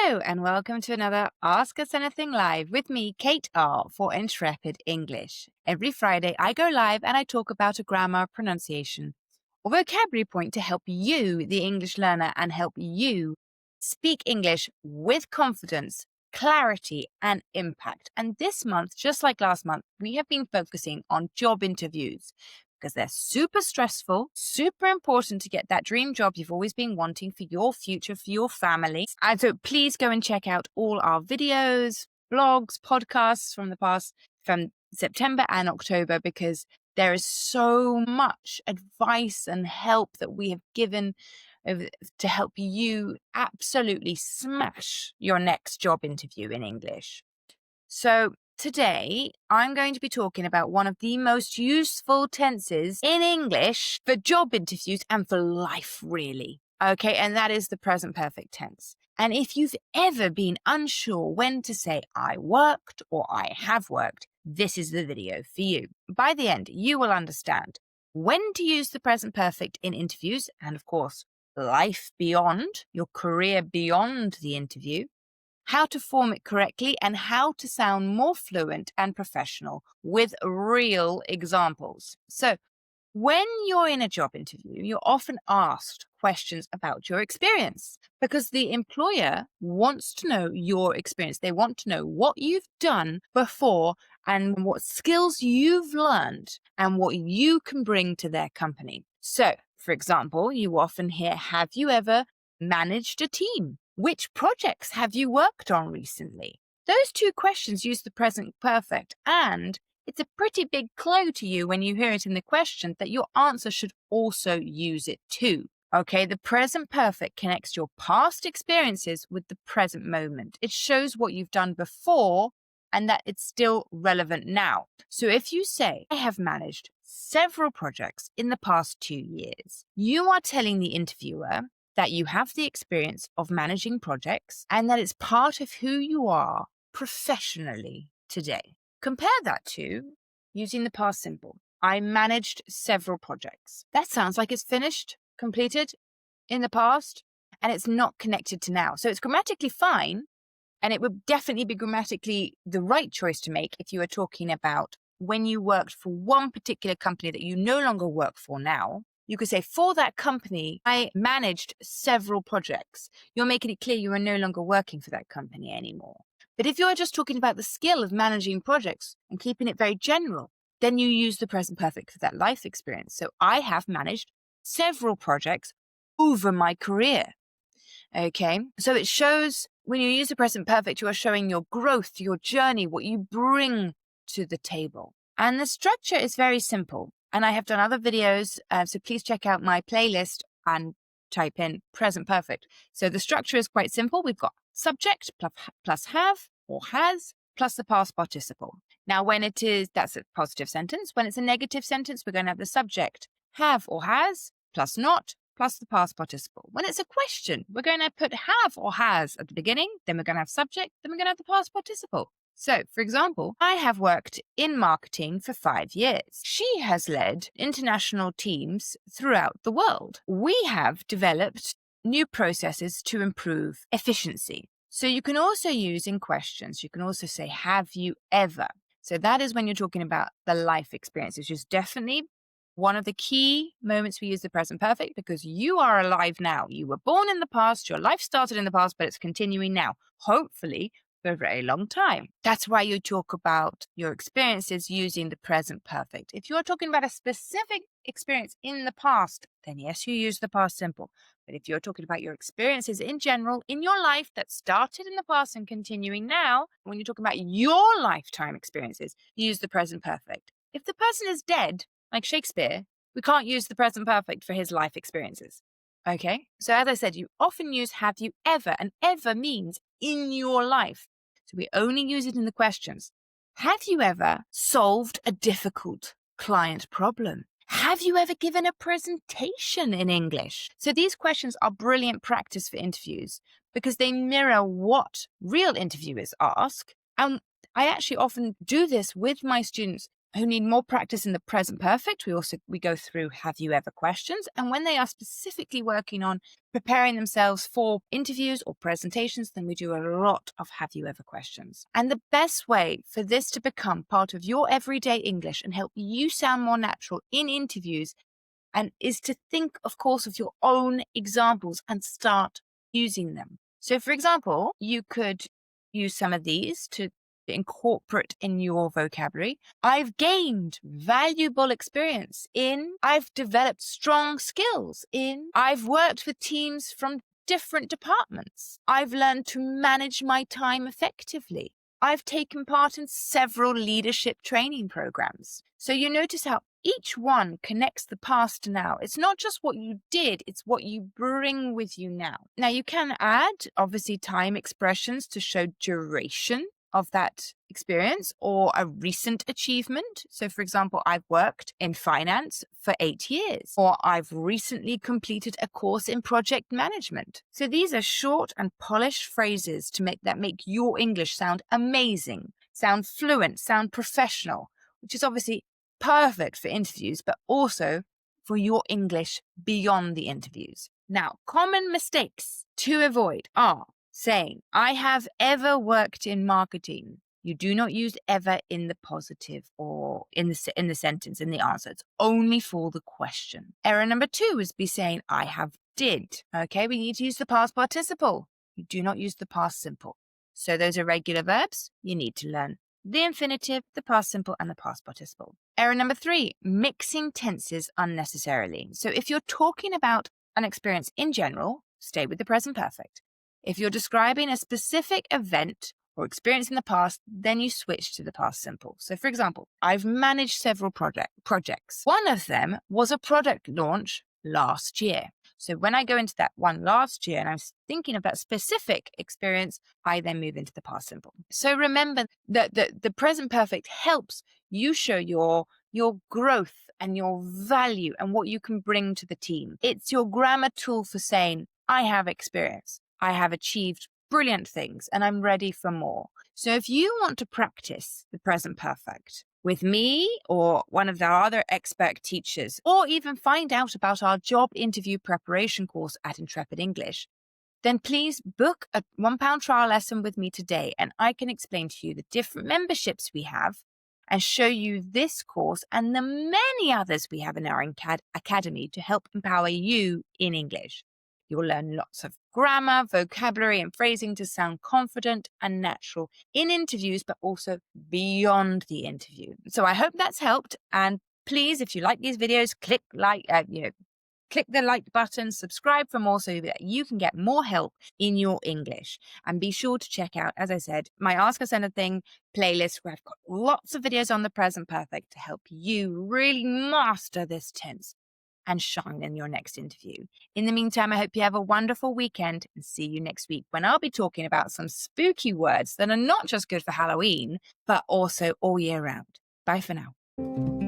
Hello and welcome to another Ask Us Anything Live with me, Kate R. for Intrepid English. Every Friday I go live and I talk about a grammar, pronunciation, or vocabulary point to help you, the English learner, and help you speak English with confidence, clarity, and impact. And this month, just like last month, we have been focusing on job interviews because they're super stressful, super important to get that dream job you've always been wanting for your future, for your family. And so please go and check out all our videos, blogs, podcasts from the past, from September and October, because there is so much advice and help that we have given to help you absolutely smash your next job interview in English. So today, I'm going to be talking about one of the most useful tenses in English for job interviews and for life, really. Okay, and that is the present perfect tense. And if you've ever been unsure when to say I worked or I have worked, this is the video for you. By the end, you will understand when to use the present perfect in interviews and, of course, life beyond, your career beyond the interview, how to form it correctly, and how to sound more fluent and professional with real examples. So, when you're in a job interview, you're often asked questions about your experience because the employer wants to know your experience. They want to know what you've done before and what skills you've learned and what you can bring to their company. So, for example, you often hear, have you ever managed a team? Which projects have you worked on recently? Those two questions use the present perfect, and it's a pretty big clue to you when you hear it in the question that your answer should also use it too. Okay, the present perfect connects your past experiences with the present moment. It shows what you've done before and that it's still relevant now. So if you say, I have managed several projects in the past 2 years, you are telling the interviewer that you have the experience of managing projects and that it's part of who you are professionally today. Compare that to using the past simple. I managed several projects. That sounds like it's finished, completed in the past, and it's not connected to now. So it's grammatically fine, and it would definitely be grammatically the right choice to make if you were talking about when you worked for one particular company that you no longer work for now. You could say, for that company, I managed several projects. You're making it clear you are no longer working for that company anymore. But if you're just talking about the skill of managing projects and keeping it very general, then you use the present perfect for that life experience. So I have managed several projects over my career. Okay, so it shows when you use the present perfect, you are showing your growth, your journey, what you bring to the table. And the structure is very simple. And I have done other videos, so please check out my playlist and type in present perfect. So the structure is quite simple. We've got subject plus have or has plus the past participle. Now, when it is, that's a positive sentence. When it's a negative sentence, we're going to have the subject have or has plus not plus the past participle. When it's a question, we're going to put have or has at the beginning, then we're going to have subject, then we're going to have the past participle. So, for example, I have worked in marketing for 5 years. She has led international teams throughout the world. We have developed new processes to improve efficiency. So you can also use in questions, you can also say, have you ever? So that is when you're talking about the life experience, which is definitely one of the key moments we use the present perfect because you are alive now. You were born in the past, your life started in the past, but it's continuing now. Hopefully, for a very long time. That's why you talk about your experiences using the present perfect. If you're talking about a specific experience in the past, then yes, you use the past simple. But if you're talking about your experiences in general in your life that started in the past and continuing now, when you're talking about your lifetime experiences, you use the present perfect. If the person is dead, like Shakespeare, we can't use the present perfect for his life experiences. Okay? So as I said, you often use have you ever, and ever means in your life. So we only use it in the questions. Have you ever solved a difficult client problem? Have you ever given a presentation in English? So these questions are brilliant practice for interviews because they mirror what real interviewers ask. And I actually often do this with my students who need more practice in the present perfect, we go through have you ever questions. And when they are specifically working on preparing themselves for interviews or presentations, then we do a lot of have you ever questions. And the best way for this to become part of your everyday English and help you sound more natural in interviews and is to think, of course, of your own examples and start using them. So, for example, you could use some of these to incorporate in your vocabulary. I've gained valuable experience in, I've developed strong skills in, I've worked with teams from different departments. I've learned to manage my time effectively. I've taken part in several leadership training programs. So you notice how each one connects the past to now. It's not just what you did, it's what you bring with you now. Now you can add, obviously, time expressions to show duration of that experience or a recent achievement. So, for example, I've worked in finance for 8 years, or I've recently completed a course in project management. So these are short and polished phrases to make your English sound amazing, sound fluent, sound professional, which is obviously perfect for interviews, but also for your English beyond the interviews. Now, common mistakes to avoid are saying, I have ever worked in marketing. You do not use ever in the positive or in the sentence, in the answer. It's only for the question. Error number 2 is be saying, I have did. Okay, we need to use the past participle. You do not use the past simple. So those are regular verbs. You need to learn the infinitive, the past simple, and the past participle. Error number 3, mixing tenses unnecessarily. So if you're talking about an experience in general, stay with the present perfect. If you're describing a specific event or experience in the past, then you switch to the past simple. So, for example, I've managed several projects. One of them was a product launch last year. So when I go into that one last year and I'm thinking of that specific experience, I then move into the past simple. So remember that the present perfect helps you show your growth and your value and what you can bring to the team. It's your grammar tool for saying, I have experience. I have achieved brilliant things and I'm ready for more. So if you want to practice the present perfect with me or one of our other expert teachers, or even find out about our job interview preparation course at Intrepid English, then please book a £1 trial lesson with me today and I can explain to you the different memberships we have and show you this course and the many others we have in our academy to help empower you in English. You'll learn lots of grammar, vocabulary, and phrasing to sound confident and natural in interviews, but also beyond the interview. So I hope that's helped. And please, if you like these videos, click the like button, subscribe for more so that you can get more help in your English. And be sure to check out, as I said, my Ask Us Anything playlist where I've got lots of videos on the present perfect to help you really master this tense and shine in your next interview. In the meantime, I hope you have a wonderful weekend and see you next week when I'll be talking about some spooky words that are not just good for Halloween, but also all year round. Bye for now.